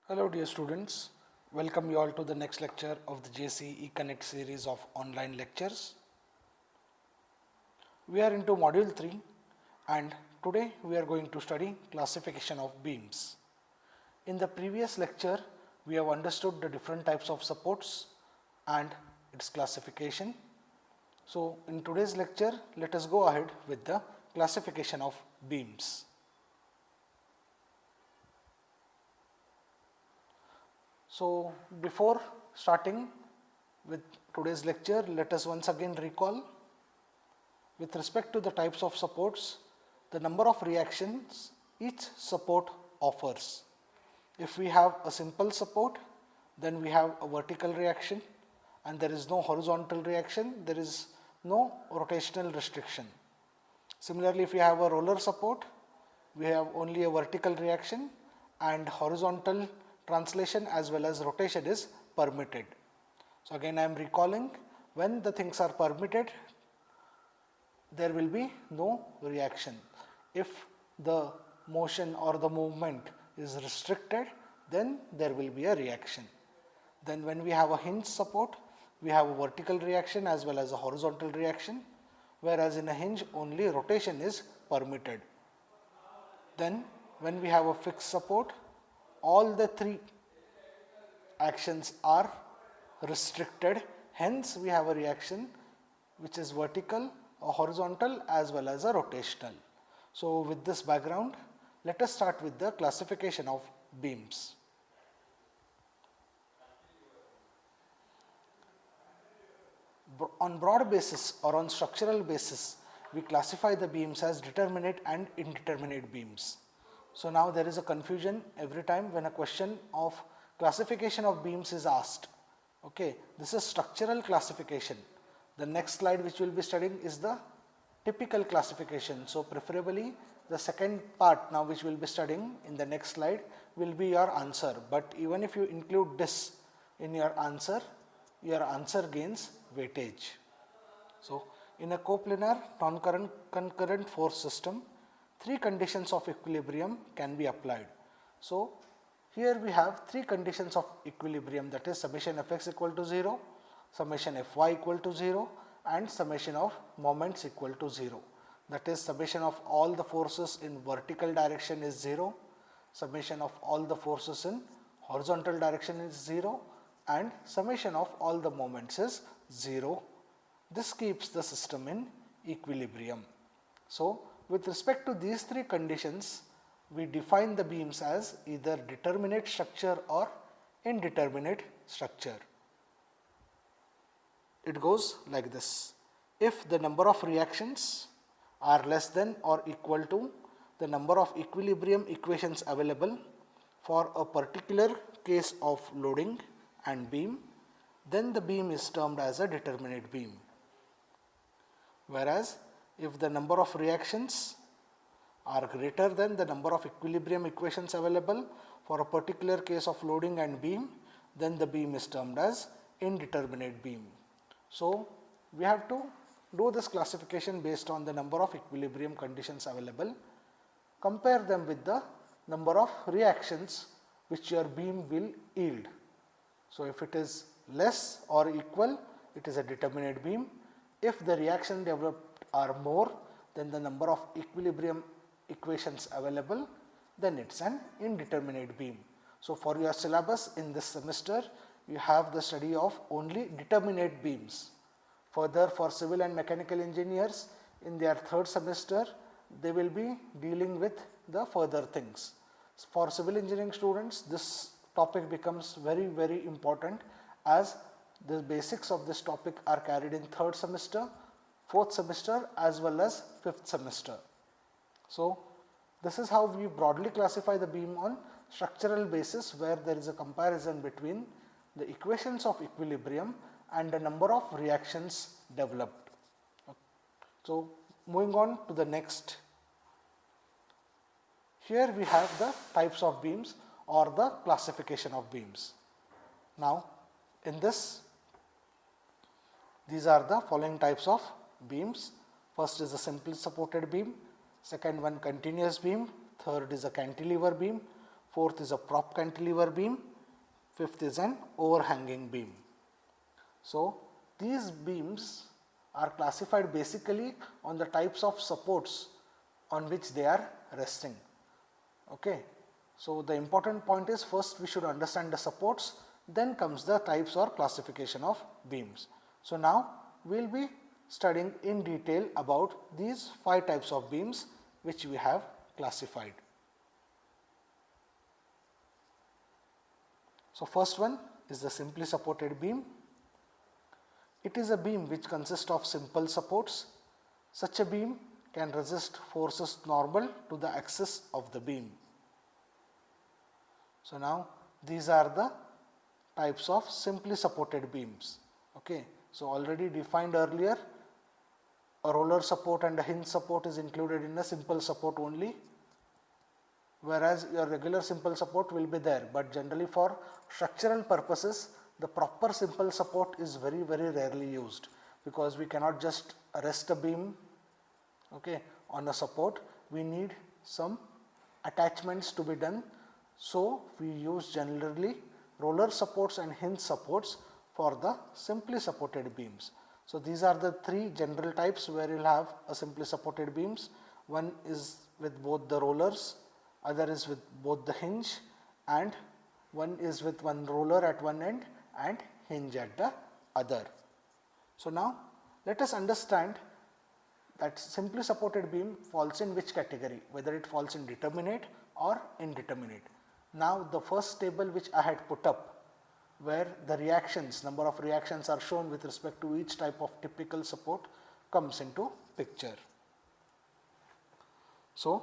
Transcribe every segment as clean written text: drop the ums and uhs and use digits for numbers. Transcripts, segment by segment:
Hello dear students, welcome you all to the next lecture of the JCE Connect series of online lectures. We are into module 3 and today we are going to study classification of beams. In the previous lecture we have understood the different types of supports and its classification. So in today's lecture let us go ahead with the classification of beams. So before starting with today's lecture, let us once again recall with respect to the types of supports, the number of reactions each support offers. If we have a simple support, then we have a vertical reaction and there is no horizontal reaction, there is no rotational restriction. Similarly, if we have a roller support, we have only a vertical reaction and horizontal translation as well as rotation is permitted. So again I am recalling, when the things are permitted there will be no reaction. If the motion or the movement is restricted, then there will be a reaction. Then when we have a hinge support, we have a vertical reaction as well as a horizontal reaction, whereas in a hinge only rotation is permitted. Then when we have a fixed support, all the three actions are restricted, hence we have a reaction which is vertical, a horizontal as well as a rotational. So with this background, let us start with the classification of beams. On broad basis or on structural basis, we classify the beams as determinate and indeterminate beams. So now there is a confusion every time when a question of classification of beams is asked. Okay, this is structural classification. The next slide which we will be studying is the typical classification. So preferably the second part now which we will be studying in the next slide will be your answer. But even if you include this in your answer gains weightage. So in a coplanar non concurrent force system, three conditions of equilibrium can be applied. So here we have three conditions of equilibrium, that is summation fx equal to 0, summation fy equal to 0 and summation of moments equal to 0. That is summation of all the forces in vertical direction is 0, summation of all the forces in horizontal direction is 0 and summation of all the moments is 0. This keeps the system in equilibrium. So with respect to these three conditions, we define the beams as either determinate structure or indeterminate structure. It goes like this: if the number of reactions are less than or equal to the number of equilibrium equations available for a particular case of loading and beam, then the beam is termed as a determinate beam. Whereas if the number of reactions are greater than the number of equilibrium equations available for a particular case of loading and beam, then the beam is termed as indeterminate beam. So we have to do this classification based on the number of equilibrium conditions available, compare them with the number of reactions which your beam will yield. So if it is less or equal, it is a determinate beam. If the reaction developed are more than the number of equilibrium equations available, then it is an indeterminate beam. So for your syllabus in this semester, you have the study of only determinate beams. Further, for civil and mechanical engineers in their third semester, they will be dealing with the further things. For civil engineering students, this topic becomes very important, as the basics of this topic are carried in third semester, fourth semester as well as fifth semester. So this is how we broadly classify the beam on structural basis, where there is a comparison between the equations of equilibrium and the number of reactions developed. So moving on to the next, here we have the types of beams or the classification of beams. Now in this, these are the following types of beams. First is a simply supported beam, second one continuous beam, third is a cantilever beam, fourth is a prop cantilever beam, fifth is an overhanging beam. So these beams are classified basically on the types of supports on which they are resting. Okay. So the important point is, first we should understand the supports, then comes the types or classification of beams. So now we will be studying in detail about these 5 types of beams which we have classified. So first one is the simply supported beam. It is a beam which consists of simple supports. Such a beam can resist forces normal to the axis of the beam. So now these are the types of simply supported beams. Okay. So already defined earlier, a roller support and a hinge support is included in a simple support only, whereas your regular simple support will be there, but generally for structural purposes the proper simple support is very rarely used, because we cannot just rest a beam, okay, on a support. We need some attachments to be done, so we use generally roller supports and hinge supports for the simply supported beams. So these are the 3 general types where you will have a simply supported beams. One is with both the rollers, other is with both the hinge, and one is with one roller at one end and hinge at the other. So now let us understand that simply supported beam falls in which category, whether it falls in determinate or indeterminate. Now the first table which I had put up, where the reactions, number of reactions are shown with respect to each type of typical support, comes into picture. So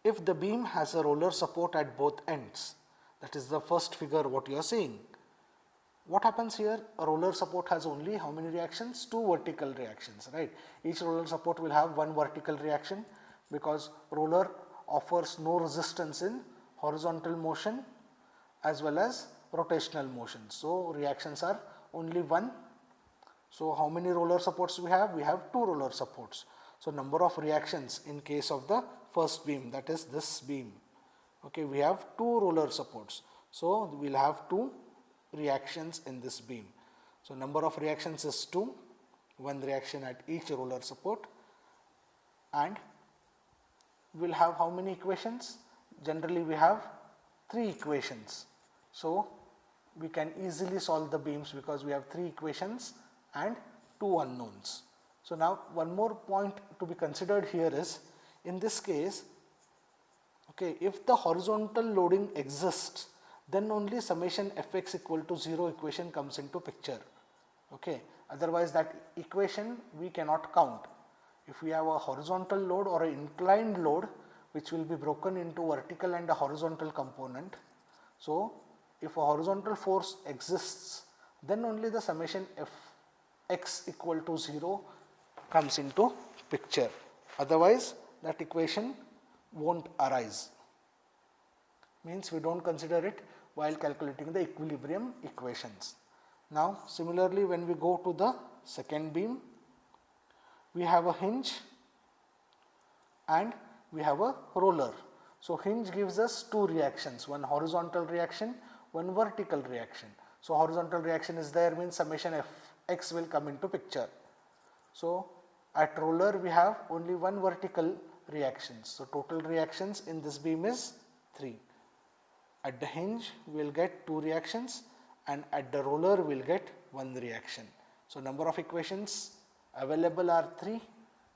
if the beam has a roller support at both ends, that is the first figure what you are seeing, what happens here? A roller support has only how many reactions? 2 vertical reactions, right? Each roller support will have 1 vertical reaction, because roller offers no resistance in horizontal motion as well as rotational motion. So reactions are only 1. So how many roller supports we have? We have 2 roller supports. So number of reactions in case of the first beam, that is this beam, okay, we have 2 roller supports. So we will have 2 reactions in this beam. So number of reactions is 2, 1 reaction at each roller support, and we will have how many equations? Generally we have 3 equations. So we can easily solve the beams because we have 3 equations and 2 unknowns. So now one more point to be considered here is, in this case, okay, if the horizontal loading exists, then only summation fx equal to 0 equation comes into picture. Okay. Otherwise that equation we cannot count. If we have a horizontal load or an inclined load which will be broken into vertical and a horizontal component, so if a horizontal force exists, then only the summation fx equal to 0 comes into picture. Otherwise that equation won't arise. Means we don't consider it while calculating the equilibrium equations. Now similarly, when we go to the second beam, we have a hinge and we have a roller. So hinge gives us 2 reactions, one horizontal reaction, one vertical reaction. So horizontal reaction is there, means summation fx will come into picture. So at roller we have only 1 vertical reaction. So total reactions in this beam is 3. At the hinge we will get 2 reactions, and at the roller we will get 1 reaction. So number of equations available are 3,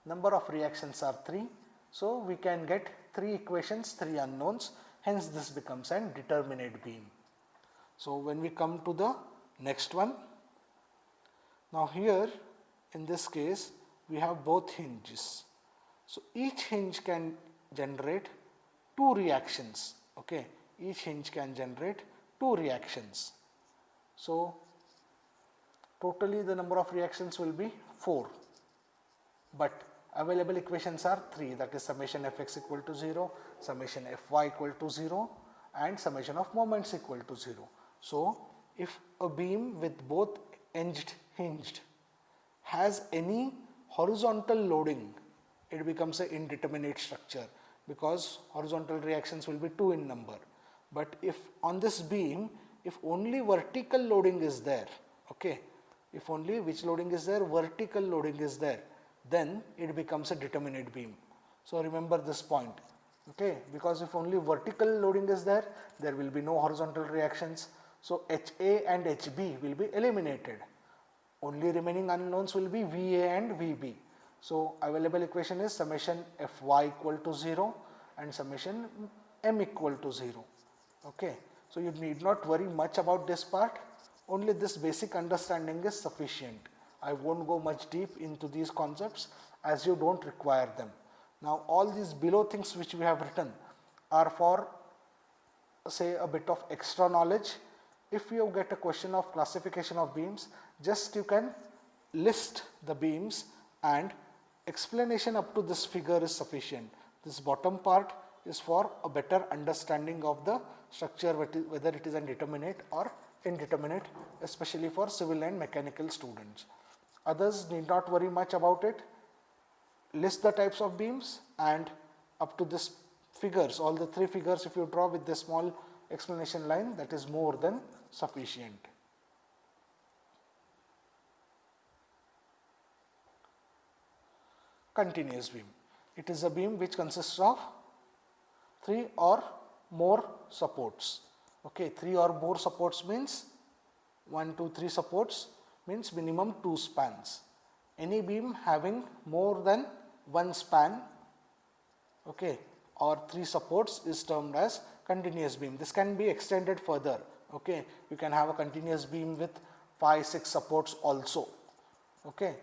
number of reactions are 3. So we can get 3 equations, 3 unknowns, hence this becomes an determinate beam. So when we come to the next one, now here in this case we have both hinges. So each hinge can generate 2 reactions, okay. Each hinge can generate 2 reactions. So totally the number of reactions will be 4, but available equations are 3, that is summation fx equal to 0, summation fy equal to 0, and summation of moments equal to 0. So if a beam with both hinged has any horizontal loading, it becomes an indeterminate structure, because horizontal reactions will be 2 in number. But if on this beam, if only vertical loading is there, okay, if only which loading is there, vertical loading is there, then it becomes a determinate beam. So remember this point, okay, because if only vertical loading is there, there will be no horizontal reactions. So HA and HB will be eliminated. Only remaining unknowns will be VA and VB. So available equation is summation Fy equal to 0 and summation M equal to 0. Okay. So you need not worry much about this part, only this basic understanding is sufficient. I won't go much deep into these concepts as you don't require them. Now all these below things which we have written are for, say, a bit of extra knowledge. If you get a question of classification of beams, just you can list the beams and explanation up to this figure is sufficient. This bottom part is for a better understanding of the structure, whether it is indeterminate or indeterminate, especially for civil and mechanical students. Others need not worry much about it. List the types of beams and up to this figures, all the 3 figures if you draw with this small explanation line, that is more than sufficient. Continuous beam. It is a beam which consists of 3 or more supports. Okay, 3 or more supports means 1, 2, 3 supports means minimum 2 spans. Any beam having more than 1 span, okay, or 3 supports is termed as continuous beam. This can be extended further. Okay, you can have a continuous beam with 5, 6 supports also. Okay,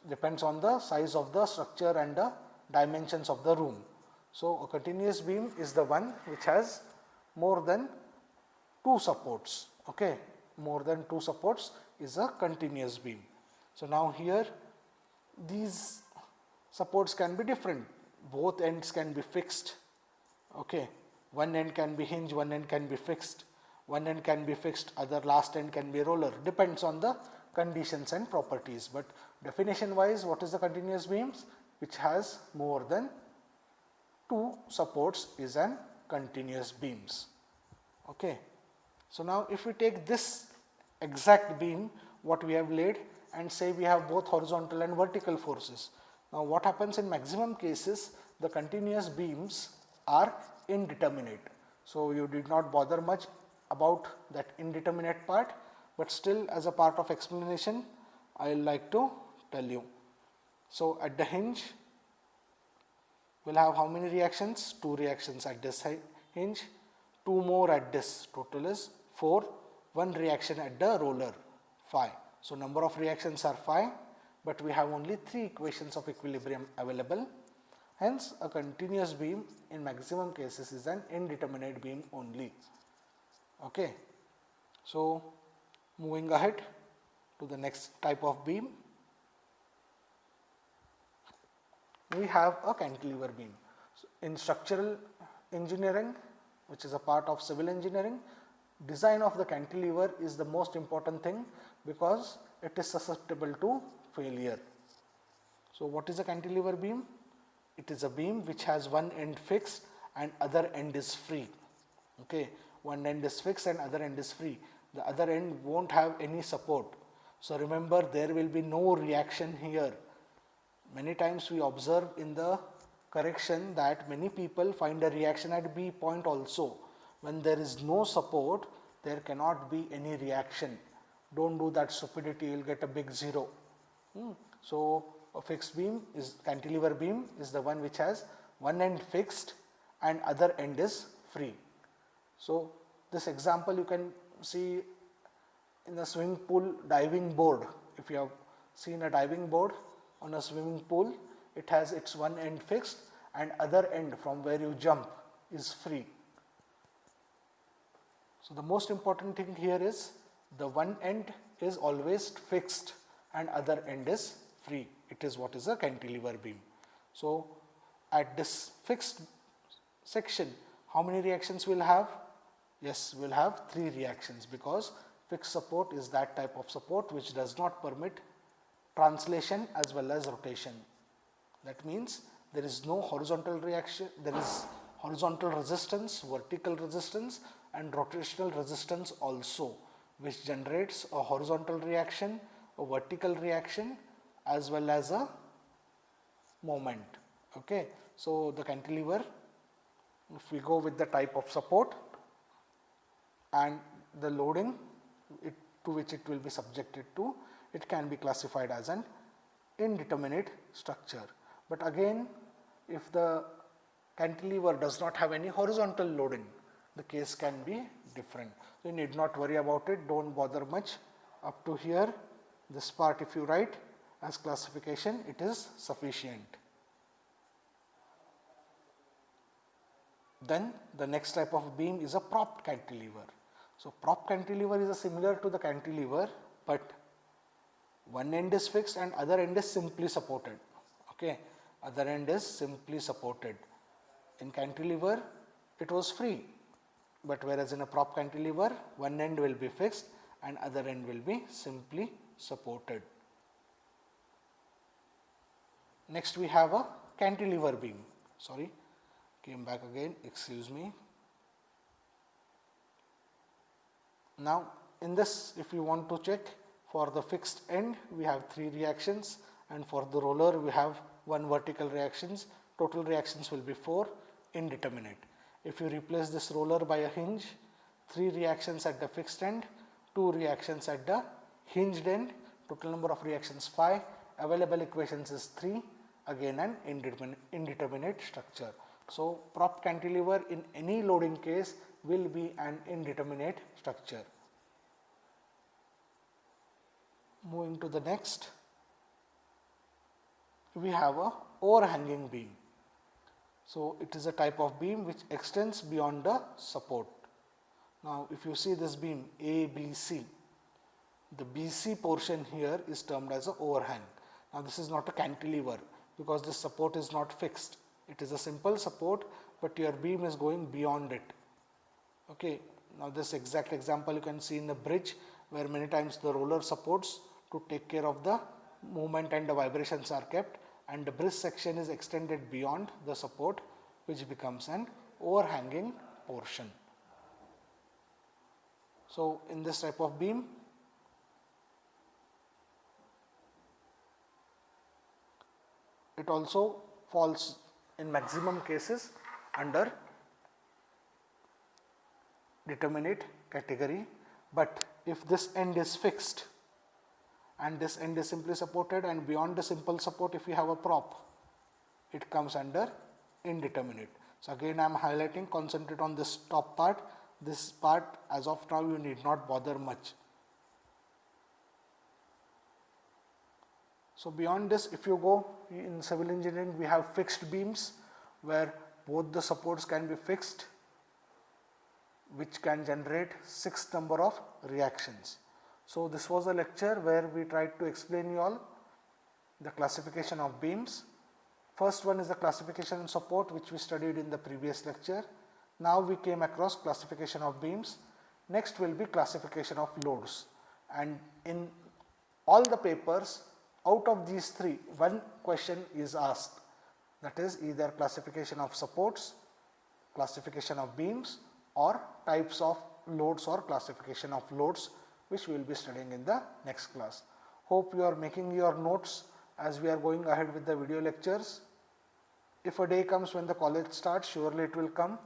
depends on the size of the structure and the dimensions of the room. So a continuous beam is the one which has more than 2 supports. Okay, more than 2 supports is a continuous beam. So now here these supports can be different. Both ends can be fixed. Okay, one end can be hinge, one end can be fixed. One end can be fixed, other last end can be roller. Depends on the conditions and properties. But definition wise, what is the continuous beams? Which has more than 2 supports is an continuous beams. Okay. So now if we take this exact beam what we have laid and say we have both horizontal and vertical forces. Now what happens in maximum cases, the continuous beams are indeterminate. So you did not bother much about that indeterminate part, but still as a part of explanation I will like to tell you. So at the hinge we will have how many reactions? 2 reactions at this hinge, 2 more at this, total is 4, 1 reaction at the roller, 5. So number of reactions are 5, but we have only 3 equations of equilibrium available. Hence a continuous beam in maximum cases is an indeterminate beam only. Okay. So moving ahead to the next type of beam, we have a cantilever beam. So in structural engineering, which is a part of civil engineering, design of the cantilever is the most important thing because it is susceptible to failure. So what is a cantilever beam? It is a beam which has one end fixed and other end is free. Okay, one end is fixed and other end is free. The other end won't have any support. So remember, there will be no reaction here. Many times we observe in the correction that many people find a reaction at B point also. When there is no support, there cannot be any reaction. Don't do that stupidity, you will get a big 0. So a fixed beam is cantilever beam is the one which has one end fixed and other end is free. So this example you can see in the swimming pool diving board. If you have seen a diving board on a swimming pool, it has its one end fixed and other end from where you jump is free. So the most important thing here is the one end is always fixed and other end is free. It is what is a cantilever beam. So at this fixed section, how many reactions we will have? Yes, we will have 3 reactions because fixed support is that type of support which does not permit translation as well as rotation. That means there is no horizontal reaction, there is horizontal resistance, vertical resistance and rotational resistance also, which generates a horizontal reaction, a vertical reaction as well as a moment. Okay. So, the cantilever, if we go with the type of support and the loading to which it will be subjected to, it can be classified as an indeterminate structure. But again, if the cantilever does not have any horizontal loading, the case can be different. So, you need not worry about it, do not bother much up to here. This part if you write as classification, it is sufficient. Then the next type of beam is a propped cantilever. So, propped cantilever is similar to the cantilever, but one end is fixed and other end is simply supported. Okay. Other end is simply supported. In cantilever it was free, but whereas in a prop cantilever one end will be fixed and other end will be simply supported. Next we have a cantilever beam. Sorry, came back again, excuse me. Now in this, if you want to check, for the fixed end we have 3 reactions and for the roller we have 1 vertical reactions. Total reactions will be 4, indeterminate. If you replace this roller by a hinge, 3 reactions at the fixed end, 2 reactions at the hinged end, total number of reactions 5, available equations is 3, again an indeterminate structure. So, prop cantilever in any loading case will be an indeterminate structure. Moving to the next, we have a overhanging beam. So, it is a type of beam which extends beyond the support. Now, if you see this beam A, B, C, the BC portion here is termed as a overhang. Now, this is not a cantilever because this support is not fixed. It is a simple support, but your beam is going beyond it. Okay. Now, this exact example you can see in the bridge, where many times the roller supports to take care of the movement and the vibrations are kept, and the bridge section is extended beyond the support, which becomes an overhanging portion. So, in this type of beam, it also falls in maximum cases under determinate category, but if this end is fixed and this end is simply supported and beyond the simple support if you have a prop, it comes under indeterminate. So, again I am highlighting, concentrate on this top part. This part as of now you need not bother much. So, beyond this, if you go in civil engineering, we have fixed beams where both the supports can be fixed, which can generate 6 number of reactions. So, this was a lecture where we tried to explain you all the classification of beams. First one is the classification and support, which we studied in the previous lecture. Now, we came across classification of beams. Next will be classification of loads, and in all the papers out of these 3, one question is asked, that is either classification of supports, classification of beams, or types of loads or classification of loads, which we will be studying in the next class. Hope you are making your notes as we are going ahead with the video lectures. If a day comes when the college starts, surely it will come.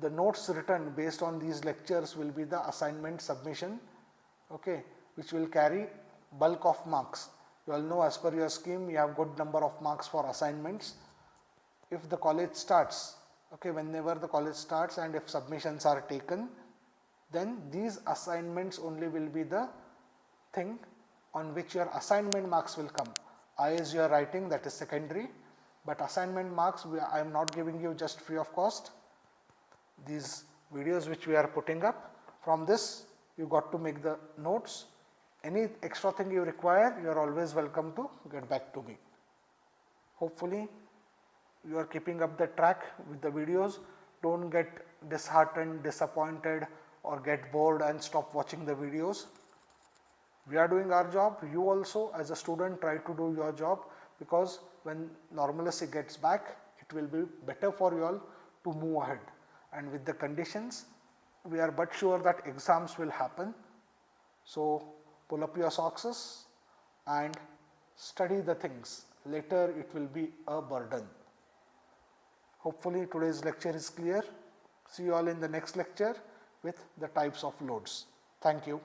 The notes written based on these lectures will be the assignment submission, okay, which will carry bulk of marks. You all know, as per your scheme, you have good number of marks for assignments. If the college starts, okay, whenever the college starts and if submissions are taken, then these assignments only will be the thing on which your assignment marks will come. IS you are writing, that is secondary, but assignment marks I am not giving you just free of cost. These videos which we are putting up, from this you got to make the notes. Any extra thing you require, you are always welcome to get back to me. Hopefully you are keeping up the track with the videos. Don't get disheartened, disappointed, or get bored and stop watching the videos. We are doing our job. You also as a student try to do your job, because when normalcy gets back, it will be better for you all to move ahead, and with the conditions we are but sure that exams will happen. So pull up your socks and study the things, later it will be a burden. Hopefully today's lecture is clear. See you all in the next lecture with the types of loads. Thank you.